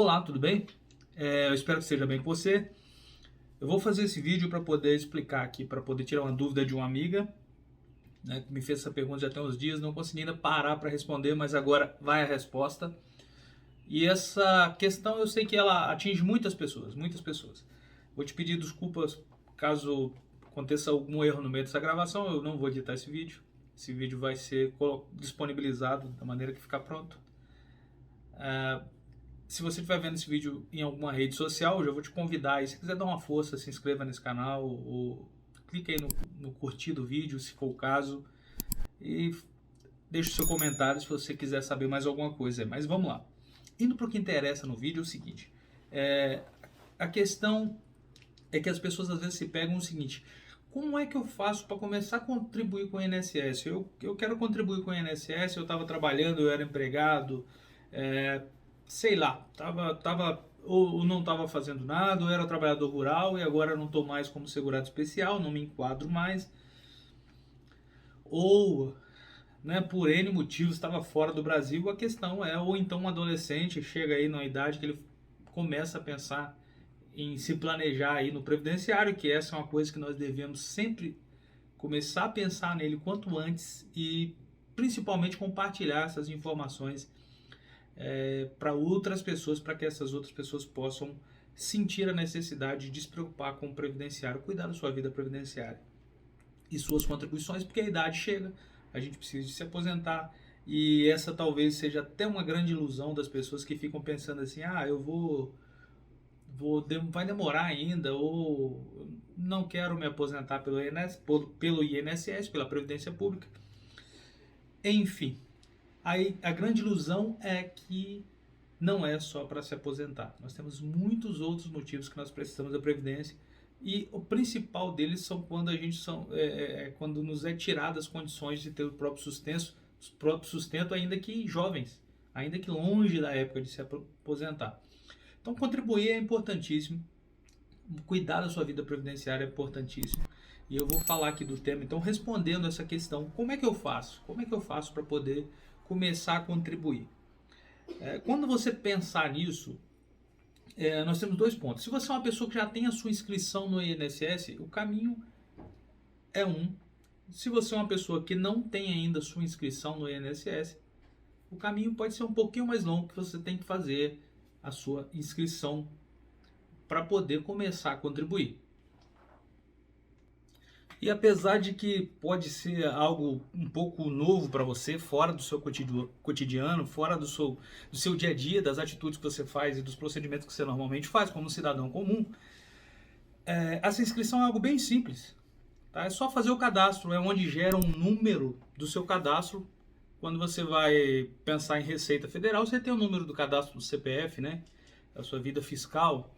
Olá, tudo bem? Eu espero que esteja bem com você. Eu vou fazer esse vídeo para poder explicar aqui, para poder tirar uma dúvida de uma amiga, né, que me fez essa pergunta já tem uns dias, não consegui ainda parar para responder, mas agora vai a resposta. E essa questão eu sei que ela atinge muitas pessoas, muitas pessoas. Vou te pedir desculpas caso aconteça algum erro no meio dessa gravação, eu não vou editar esse vídeo. Esse vídeo vai ser disponibilizado da maneira que ficar pronto. Se você estiver vendo esse vídeo em alguma rede social, eu já vou te convidar. E se quiser dar uma força, se inscreva nesse canal ou clique aí no curtir do vídeo, se for o caso. E deixe o seu comentário se você quiser saber mais alguma coisa. Mas vamos lá. Indo para o que interessa no vídeo é o seguinte. A questão é que as pessoas às vezes se pegam o seguinte: como é que eu faço para começar a contribuir com o INSS? Eu quero contribuir com o INSS, eu estava trabalhando, eu era empregado, sei lá, ou não estava fazendo nada, ou era trabalhador rural e agora não estou mais como segurado especial, não me enquadro mais, ou, né, por N motivos estava fora do Brasil. A questão é, ou então um adolescente chega aí numa idade que ele começa a pensar em se planejar aí no previdenciário, que essa é uma coisa que nós devemos sempre começar a pensar nele quanto antes e principalmente compartilhar essas informações para outras pessoas, para que essas outras pessoas possam sentir a necessidade de se preocupar com o previdenciário, cuidar da sua vida previdenciária e suas contribuições, porque a idade chega, a gente precisa de se aposentar. E essa talvez seja até uma grande ilusão das pessoas que ficam pensando assim: vai demorar ainda, ou não quero me aposentar pelo INSS, pela Previdência Pública. Enfim, aí a grande ilusão é que não é só para se aposentar. Nós temos muitos outros motivos que nós precisamos da Previdência, e o principal deles são quando quando nos é tirado as condições de ter o próprio sustento, ainda que jovens, ainda que longe da época de se aposentar. Então, contribuir é importantíssimo, cuidar da sua vida previdenciária é importantíssimo, e eu vou falar aqui do tema. Então, respondendo essa questão, como é que eu faço? Como é que eu faço para poder começar a contribuir? Quando você pensar nisso, nós temos dois pontos. Se você é uma pessoa que já tem a sua inscrição no INSS, o caminho é um. Se você é uma pessoa que não tem ainda a sua inscrição no INSS, o caminho pode ser um pouquinho mais longo, que você tem que fazer a sua inscrição para poder começar a contribuir. E apesar de que pode ser algo um pouco novo para você, fora do seu cotidiano, fora do seu dia a dia, das atitudes que você faz e dos procedimentos que você normalmente faz como um cidadão comum, essa inscrição é algo bem simples. Tá? É só fazer o cadastro, é onde gera um número do seu cadastro. Quando você vai pensar em Receita Federal, você tem o número do cadastro do CPF, né? Da sua vida fiscal.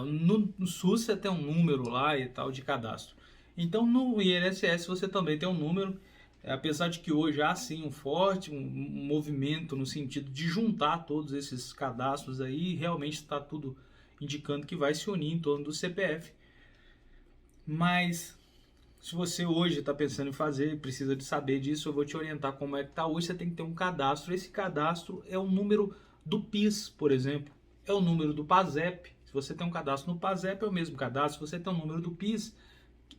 No SUS você tem um número lá e tal de cadastro. Então no INSS você também tem um número, apesar de que hoje há sim um movimento no sentido de juntar todos esses cadastros aí, realmente está tudo indicando que vai se unir em torno do CPF. Mas se você hoje está pensando em fazer, precisa de saber disso, eu vou te orientar como é que está. Hoje você tem que ter um cadastro. Esse cadastro é o número do PIS, por exemplo, é o número do PASEP. Se você tem um cadastro no PASEP, é o mesmo cadastro. Se você tem um número do PIS,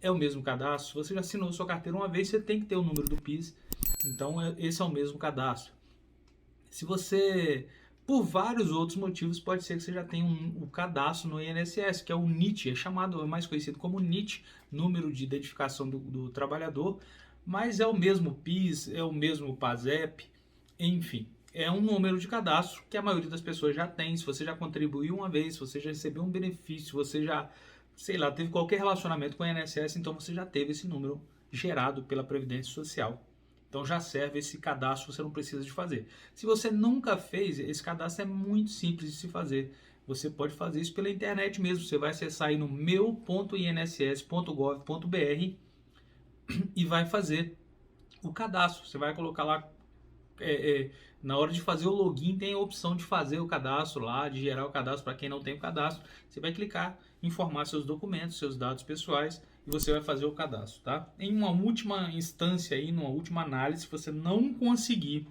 é o mesmo cadastro. Se você já assinou sua carteira uma vez, você tem que ter o número do PIS. Então, esse é o mesmo cadastro. Se você, por vários outros motivos, pode ser que você já tenha o cadastro no INSS, que é o NIT, é mais conhecido como NIT, número de identificação do trabalhador, mas é o mesmo PIS, é o mesmo PASEP, enfim. É um número de cadastro que a maioria das pessoas já tem. Se você já contribuiu uma vez, se você já recebeu um benefício, você já, sei lá, teve qualquer relacionamento com o INSS, então você já teve esse número gerado pela Previdência Social. Então já serve esse cadastro, você não precisa de fazer. Se você nunca fez, esse cadastro é muito simples de se fazer. Você pode fazer isso pela internet mesmo. Você vai acessar aí no meu.inss.gov.br e vai fazer o cadastro. Você vai colocar lá, na hora de fazer o login tem a opção de fazer o cadastro lá, de gerar o cadastro para quem não tem o cadastro. Você vai clicar, informar seus documentos, seus dados pessoais e você vai fazer o cadastro, tá? Em uma última instância aí, numa última análise, se você não conseguir,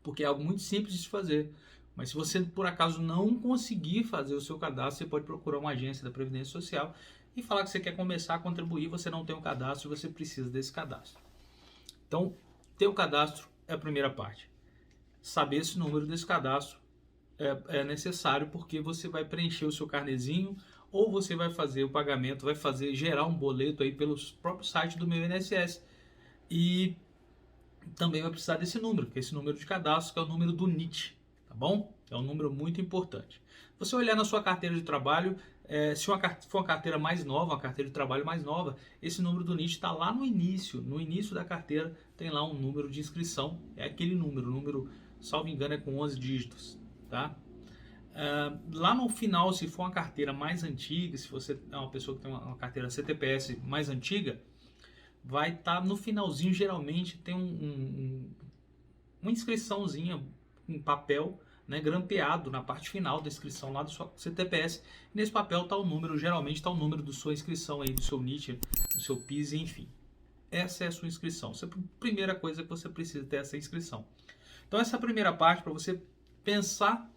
porque é algo muito simples de se fazer, Mas se você, por acaso, não conseguir fazer o seu cadastro, você pode procurar uma agência da Previdência Social e falar que você quer começar a contribuir, você não tem o cadastro e você precisa desse cadastro. Então, ter o cadastro é a primeira parte. Saber esse número desse cadastro é necessário, porque você vai preencher o seu carnezinho ou você vai fazer o pagamento, vai gerar um boleto aí pelo próprio site do meu INSS. E também vai precisar desse número, que é esse número de cadastro, que é o número do NIT, tá bom? É um número muito importante. Você olhar na sua carteira de trabalho, se for uma carteira mais nova, uma carteira de trabalho mais nova, esse número do NIT está lá no início da carteira, tem lá um número de inscrição, é aquele número, salvo engano, é com 11 dígitos, tá? Lá no final, se for uma carteira mais antiga, se você é uma pessoa que tem uma carteira CTPS mais antiga, vai estar no finalzinho, geralmente tem uma inscriçãozinha em papel, né, grampeado na parte final da inscrição lá do seu CTPS. E nesse papel está o número, geralmente está o número da sua inscrição aí, do seu NIT, do seu PIS, enfim. Essa é a sua inscrição. Essa é a primeira coisa que você precisa ter, essa inscrição. Então essa é a primeira parte. Para você pensar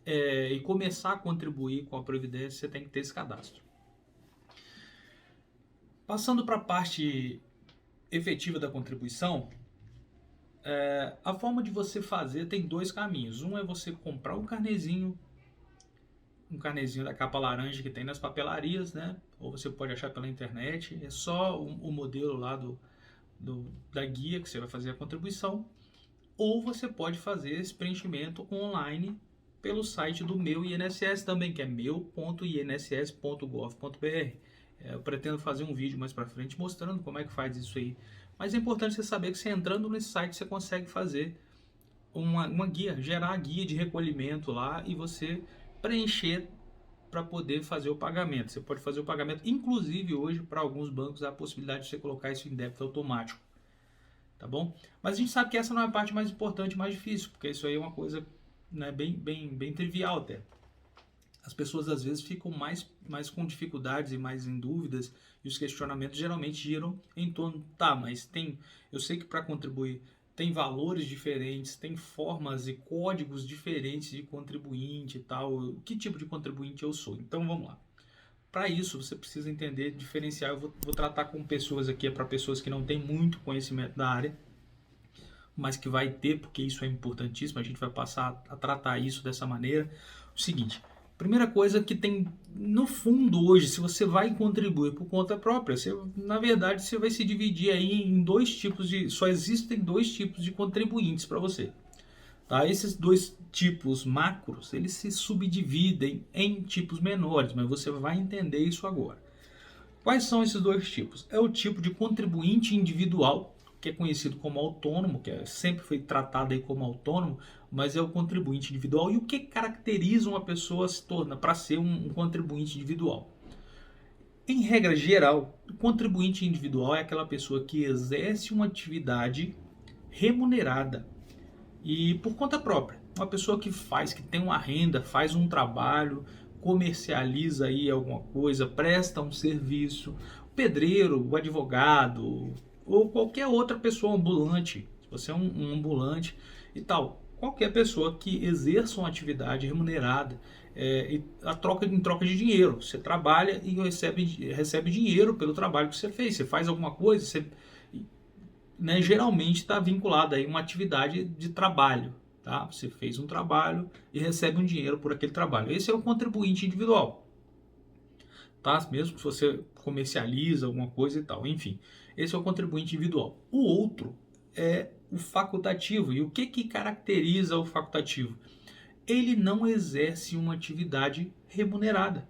e começar a contribuir com a Previdência, você tem que ter esse cadastro. Passando para a parte efetiva da contribuição, a forma de você fazer tem dois caminhos. Um é você comprar um carnezinho da capa laranja que tem nas papelarias, né? Ou você pode achar pela internet. É só o modelo lá da guia que você vai fazer a contribuição. Ou você pode fazer esse preenchimento online pelo site do meu INSS também, que é meu.inss.gov.br. Eu pretendo fazer um vídeo mais para frente mostrando como é que faz isso aí. Mas é importante você saber que você entrando nesse site você consegue fazer uma guia, gerar a guia de recolhimento lá e você preencher para poder fazer o pagamento. Você pode fazer o pagamento, inclusive hoje para alguns bancos há a possibilidade de você colocar isso em débito automático. Tá bom? Mas a gente sabe que essa não é a parte mais importante, mais difícil, porque isso aí é uma coisa, né, bem trivial até. As pessoas às vezes ficam mais com dificuldades e mais em dúvidas, e os questionamentos geralmente giram em torno, mas eu sei que para contribuir tem valores diferentes, tem formas e códigos diferentes de contribuinte e tal, que tipo de contribuinte eu sou. Então vamos lá. Para isso você precisa entender, diferenciar. Eu vou tratar com pessoas aqui, para pessoas que não têm muito conhecimento da área, mas que vai ter, porque isso é importantíssimo, a gente vai passar a tratar isso dessa maneira. O seguinte, primeira coisa que tem no fundo hoje, se você vai contribuir por conta própria, na verdade você vai se dividir aí em só existem dois tipos de contribuintes para você. Tá? Esses dois tipos macros, eles se subdividem em tipos menores, mas você vai entender isso agora. Quais são esses dois tipos? É o tipo de contribuinte individual, que é conhecido como autônomo, que sempre foi tratado aí como autônomo, mas é o contribuinte individual. E o que caracteriza uma pessoa para ser um contribuinte individual? Em regra geral, o contribuinte individual é aquela pessoa que exerce uma atividade remunerada e por conta própria. Uma pessoa que tem uma renda, faz um trabalho, comercializa aí alguma coisa, presta um serviço, o pedreiro, o advogado, ou qualquer outra pessoa ambulante, se você é um ambulante e tal, qualquer pessoa que exerça uma atividade remunerada em troca de dinheiro. Você trabalha e recebe dinheiro pelo trabalho que você fez. Você faz alguma coisa, né, geralmente está vinculado a uma atividade de trabalho. Tá? Você fez um trabalho e recebe um dinheiro por aquele trabalho. Esse é o contribuinte individual. Tá? Mesmo que você comercializa alguma coisa e tal. Enfim, esse é o contribuinte individual. O outro é o facultativo. E o que caracteriza o facultativo? Ele não exerce uma atividade remunerada.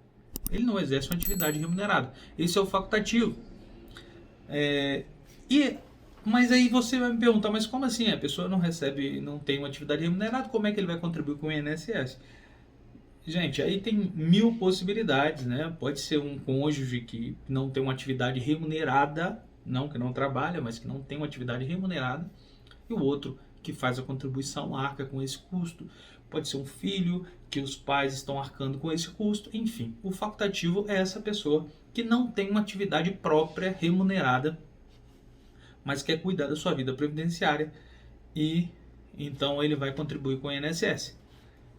Esse é o facultativo. Mas aí você vai me perguntar, mas como assim? A pessoa não tem uma atividade remunerada, como é que ele vai contribuir com o INSS? Gente, aí tem 1000 possibilidades, né? Pode ser um cônjuge que não tem uma atividade remunerada, não que não trabalha, mas que não tem uma atividade remunerada, e o outro que faz a contribuição arca com esse custo. Pode ser um filho que os pais estão arcando com esse custo. Enfim, o facultativo é essa pessoa que não tem uma atividade própria remunerada, mas quer cuidar da sua vida previdenciária e então ele vai contribuir com o INSS.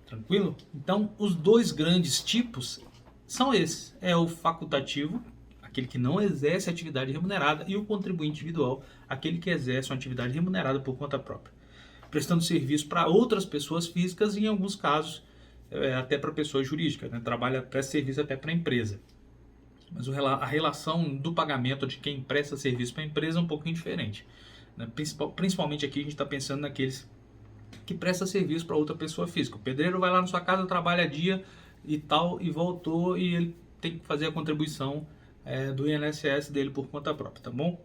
Tranquilo? Então, os dois grandes tipos são esses. É o facultativo, aquele que não exerce atividade remunerada, e o contribuinte individual, aquele que exerce uma atividade remunerada por conta própria, prestando serviço para outras pessoas físicas e, em alguns casos, até para pessoas jurídicas, né? Presta serviço até para a empresa. Mas a relação do pagamento de quem presta serviço para a empresa é um pouquinho diferente, né? Principalmente aqui a gente está pensando naqueles que presta serviço para outra pessoa física. O pedreiro vai lá na sua casa, trabalha dia e tal, e voltou, e ele tem que fazer a contribuição do INSS dele por conta própria, tá bom?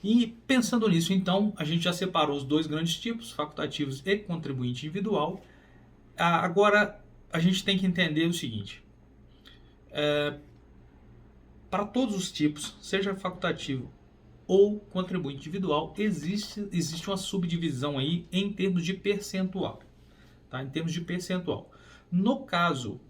E pensando nisso, então, a gente já separou os dois grandes tipos, facultativos e contribuinte individual. Agora, a gente tem que entender o seguinte: para todos os tipos, seja facultativo ou contribuinte individual, existe uma subdivisão aí em termos de percentual, tá? Em termos de percentual. No caso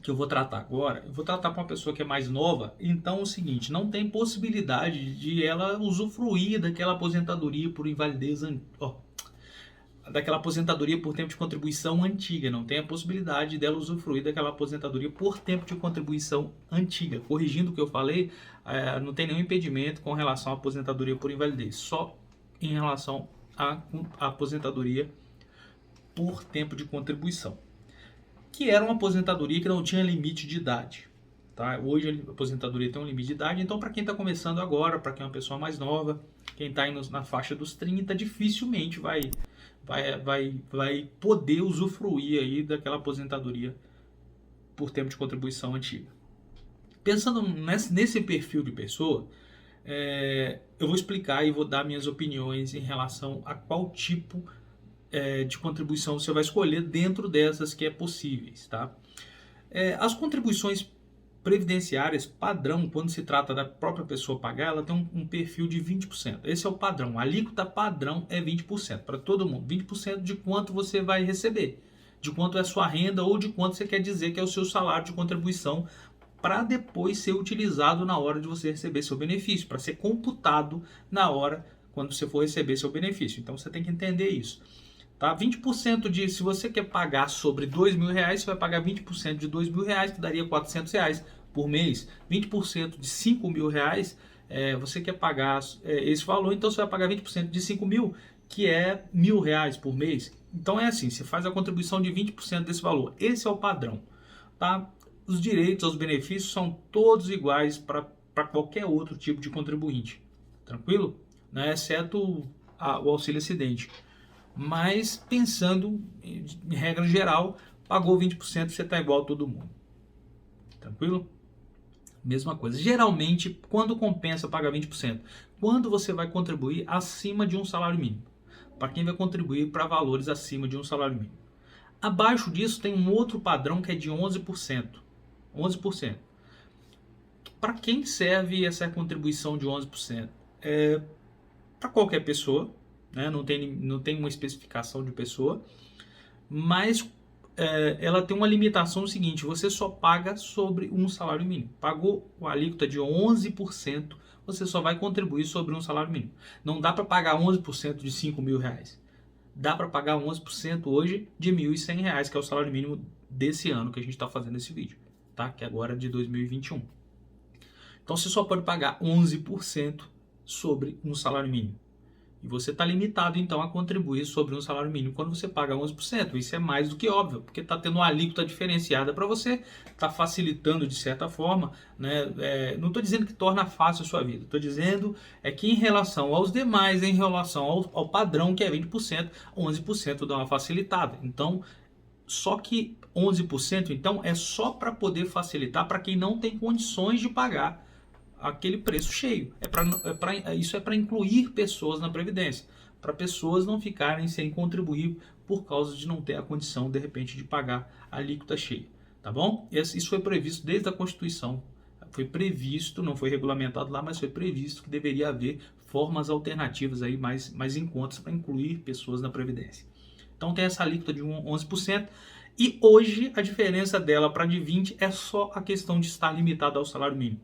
que eu vou tratar agora, eu vou tratar para uma pessoa que é mais nova, então é o seguinte: não tem possibilidade de ela usufruir daquela aposentadoria por invalidez, daquela aposentadoria por tempo de contribuição antiga, não tem a possibilidade dela usufruir daquela aposentadoria por tempo de contribuição antiga. Corrigindo o que eu falei, não tem nenhum impedimento com relação à aposentadoria por invalidez, só em relação à aposentadoria por tempo de contribuição, que era uma aposentadoria que não tinha limite de idade. Tá? Hoje a aposentadoria tem um limite de idade, então para quem está começando agora, para quem é uma pessoa mais nova, quem está na faixa dos 30, dificilmente vai poder usufruir aí daquela aposentadoria por tempo de contribuição antiga. Pensando nesse perfil de pessoa, eu vou explicar e vou dar minhas opiniões em relação a qual tipo de contribuição você vai escolher dentro dessas que é possíveis, tá? As contribuições previdenciárias padrão, quando se trata da própria pessoa pagar, ela tem um perfil de 20%. Esse é o padrão. A alíquota padrão é 20% para todo mundo. 20% de quanto você vai receber, de quanto é a sua renda ou de quanto você quer dizer que é o seu salário de contribuição, para depois ser utilizado na hora de você receber seu benefício, para ser computado na hora quando você for receber seu benefício. Então você tem que entender isso. Tá? 20% se você quer pagar sobre R$2.000, você vai pagar 20% de R$2.000, que daria R$400 por mês. 20% de R$5.000, você quer pagar esse valor, então você vai pagar 20% de 5.000, que é R$1.000 por mês. Então é assim, você faz a contribuição de 20% desse valor. Esse é o padrão. Tá? Os direitos, os benefícios são todos iguais para qualquer outro tipo de contribuinte. Tranquilo? Né? Exceto o auxílio acidente. Mas pensando em regra geral, pagou 20%, você está igual a todo mundo. Tranquilo? Mesma coisa. Geralmente, quando compensa pagar 20%? Quando você vai contribuir acima de um salário mínimo. Para quem vai contribuir para valores acima de um salário mínimo. Abaixo disso tem um outro padrão que é de 11%. 11%. Para quem serve essa contribuição de 11%? Para qualquer pessoa. Né? Não tem uma especificação de pessoa, mas ela tem uma limitação seguinte: você só paga sobre um salário mínimo. Pagou a alíquota de 11%, você só vai contribuir sobre um salário mínimo. Não dá para pagar 11% de R$5.000. Dá para pagar 11% hoje de R$1.100, que é o salário mínimo desse ano que a gente está fazendo esse vídeo, tá? Que agora é de 2021. Então você só pode pagar 11% sobre um salário mínimo. E você está limitado, então, a contribuir sobre um salário mínimo quando você paga 11%. Isso é mais do que óbvio, porque está tendo uma alíquota diferenciada para você, está facilitando de certa forma. Né? Não estou dizendo que torna fácil a sua vida, estou dizendo que em relação aos demais, em relação ao padrão, que é 20%, 11% dá uma facilitada. Então, só que 11%, então, é só para poder facilitar para quem não tem condições de pagar aquele preço cheio. Isso é para incluir pessoas na Previdência, para pessoas não ficarem sem contribuir por causa de não ter a condição, de repente, de pagar a alíquota cheia. Tá bom? Isso foi previsto desde a Constituição. Foi previsto, não foi regulamentado lá, mas foi previsto que deveria haver formas alternativas aí mais em contas para incluir pessoas na Previdência. Então tem essa alíquota de 11%. E hoje a diferença dela para de 20% é só a questão de estar limitada ao salário mínimo.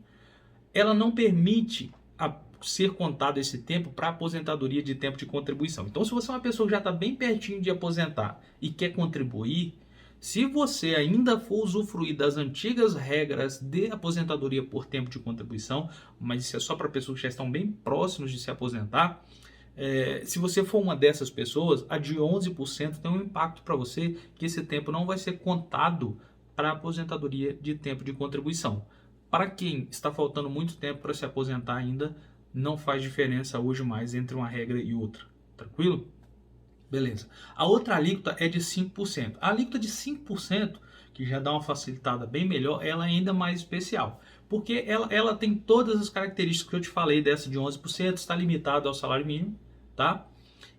Ela não permite ser contado esse tempo para aposentadoria de tempo de contribuição. Então, se você é uma pessoa que já está bem pertinho de aposentar e quer contribuir, Se você ainda for usufruir das antigas regras de aposentadoria por tempo de contribuição, mas isso é só para pessoas que já estão bem próximos de se aposentar, se você for uma dessas pessoas, a de 11% tem um impacto para você, que esse tempo não vai ser contado para a aposentadoria de tempo de contribuição. Para quem está faltando muito tempo para se aposentar ainda, não faz diferença hoje mais entre uma regra e outra. Tranquilo? Beleza. A outra alíquota é de 5%. A alíquota de 5%, que já dá uma facilitada bem melhor, ela é ainda mais especial. Porque ela tem todas as características que eu te falei dessa de 11%, está limitado ao salário mínimo, tá?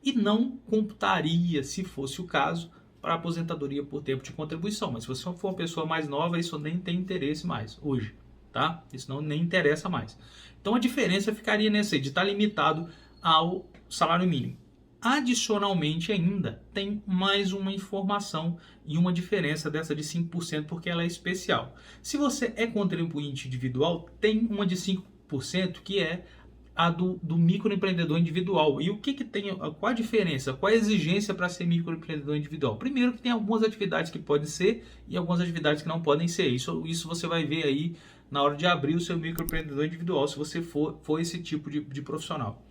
E não computaria, se fosse o caso, para aposentadoria por tempo de contribuição. Mas se você for uma pessoa mais nova, isso nem tem interesse mais hoje, tá? Isso não nem interessa mais. Então a diferença ficaria nessa aí, de estar limitado ao salário mínimo. Adicionalmente ainda, tem mais uma informação e uma diferença dessa de 5%, porque ela é especial. Se você é contribuinte individual, tem uma de 5%, que é a do microempreendedor individual. E o que tem, qual a diferença, qual a exigência para ser microempreendedor individual? Primeiro que tem algumas atividades que podem ser e algumas atividades que não podem ser. Isso você vai ver aí na hora de abrir o seu microempreendedor individual, se você for esse tipo de profissional.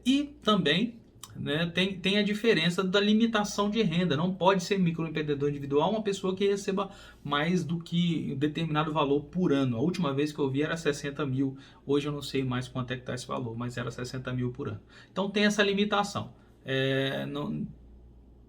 E também, né, tem a diferença da limitação de renda. Não pode ser microempreendedor individual uma pessoa que receba mais do que um determinado valor por ano. A última vez que eu vi era 60 mil. Hoje eu não sei mais quanto é que está esse valor, mas era 60 mil por ano. Então tem essa limitação.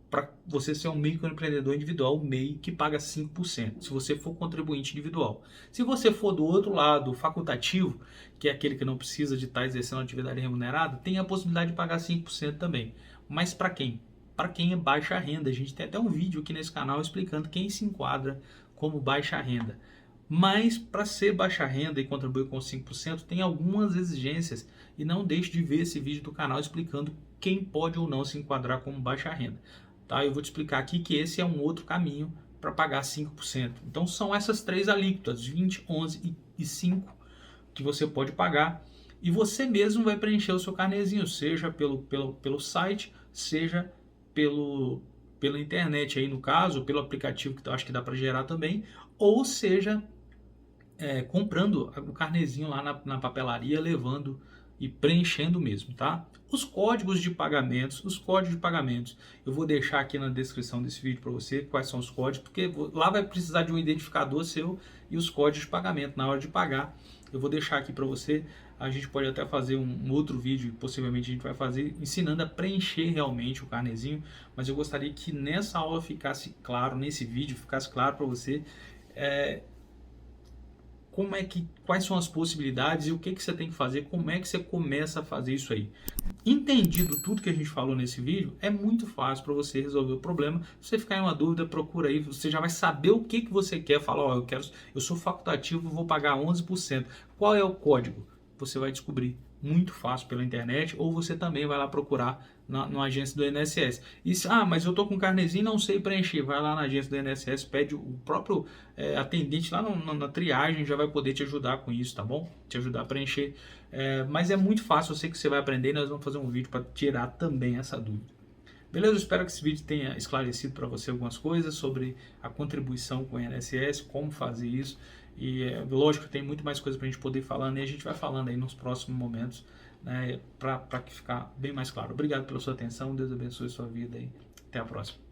Para você ser um microempreendedor individual, o MEI que paga 5%, se você for contribuinte individual. Se você for do outro lado, facultativo, que é aquele que não precisa de estar exercendo atividade remunerada, tem a possibilidade de pagar 5% também. Mas para quem? Para quem é baixa renda. A gente tem até um vídeo aqui nesse canal explicando quem se enquadra como baixa renda. Mas para ser baixa renda e contribuir com 5%, tem algumas exigências. E não deixe de ver esse vídeo do canal explicando quem pode ou não se enquadrar como baixa renda. Tá? Eu vou te explicar aqui que esse é um outro caminho para pagar 5%. Então são essas três alíquotas, 20, 11 e 5, que você pode pagar. E você mesmo vai preencher o seu carnezinho, seja pelo site, seja pela internet, aí no caso, pelo aplicativo que eu acho que dá para gerar também, ou seja, comprando o carnezinho lá na papelaria, levando e preenchendo mesmo, tá? Os códigos de pagamentos, eu vou deixar aqui na descrição desse vídeo para você quais são os códigos, porque lá vai precisar de um identificador seu e os códigos de pagamento na hora de pagar. Eu vou deixar aqui para você. A gente pode até fazer um outro vídeo, possivelmente a gente vai fazer, ensinando a preencher realmente o carnezinho, mas eu gostaria que nessa aula ficasse claro, nesse vídeo ficasse claro para você quais são as possibilidades e o que você tem que fazer, como é que você começa a fazer isso aí. Entendido tudo que a gente falou nesse vídeo, é muito fácil para você resolver o problema. Se você ficar em uma dúvida, procura aí, você já vai saber o que você quer. Fala, ó, eu sou facultativo, vou pagar 11%. Qual é o código? Você vai descobrir muito fácil pela internet, ou você também vai lá procurar na agência do INSS. Mas eu tô com carnezinho e não sei preencher. Vai lá na agência do INSS, pede o próprio atendente lá na triagem, já vai poder te ajudar com isso, tá bom? Te ajudar a preencher. Mas é muito fácil, eu sei que você vai aprender e nós vamos fazer um vídeo para tirar também essa dúvida. Beleza? Eu espero que esse vídeo tenha esclarecido para você algumas coisas sobre a contribuição com o INSS, como fazer isso. E lógico que tem muito mais coisa para a gente poder ir falando e a gente vai falando aí nos próximos momentos, né, para que ficar bem mais claro. Obrigado pela sua atenção, Deus abençoe a sua vida e até a próxima.